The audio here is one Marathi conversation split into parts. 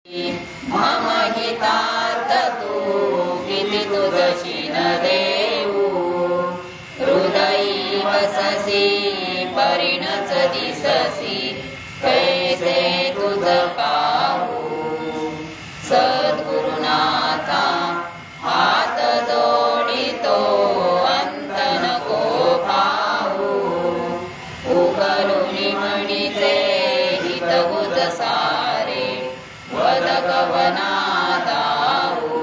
मम हितार्थ तू किती तुझशी न देऊ हृदयी वससी परिणच दिससी कैसे तुझ पाहू सद्गुरुनाथा हात जोडितो अंत नको पाहू उकलुनी म्हणीचे हित गुज सारे वद कवनादाऊ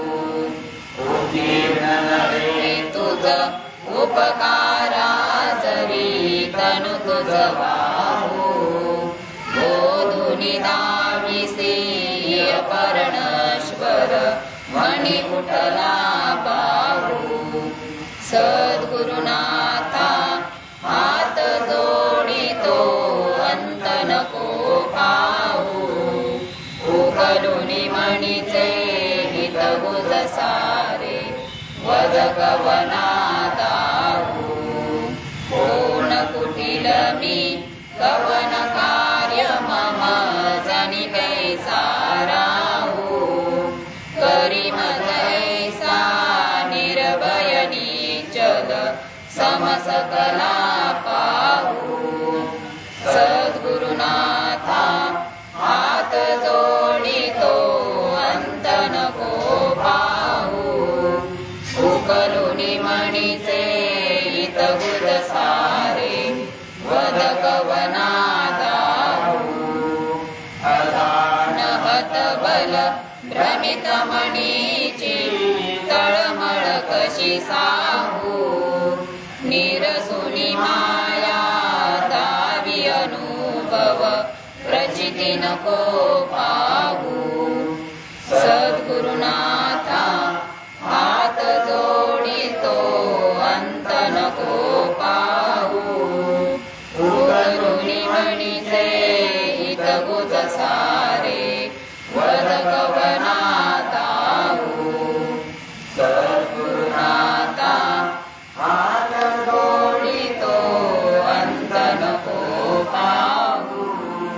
तुझ उपकारा जरी तनु तुझ वाहू बोधुनी दाविसी अपरणश्वर मणि उठला पाहू सद्गुरुनाथा हात जोडितो अंत नको पाहू उकलुनी म्हणीचे हित गुज सारे वद कवनादाऊ कोण कुटिल मी कवन कार्य मम जनि कैसा राहू करी मज ऐसा निर्भय निचल समसकला पाहू सद्गुरुनाथा हात जोडितो अंत नको पाहू उकलुनी म्हणीचे हित गुज सारे वद कवनादाऊ नहत बल भ्रमित मणीची तळमळ कशी सांगू निरसुनी माया दावी अनुभव प्रचिती नको पाहू सद्गुरुनाथा हात जोडितो अंत नको पाहू उकलुनी म्हणीचे हित गुज सारे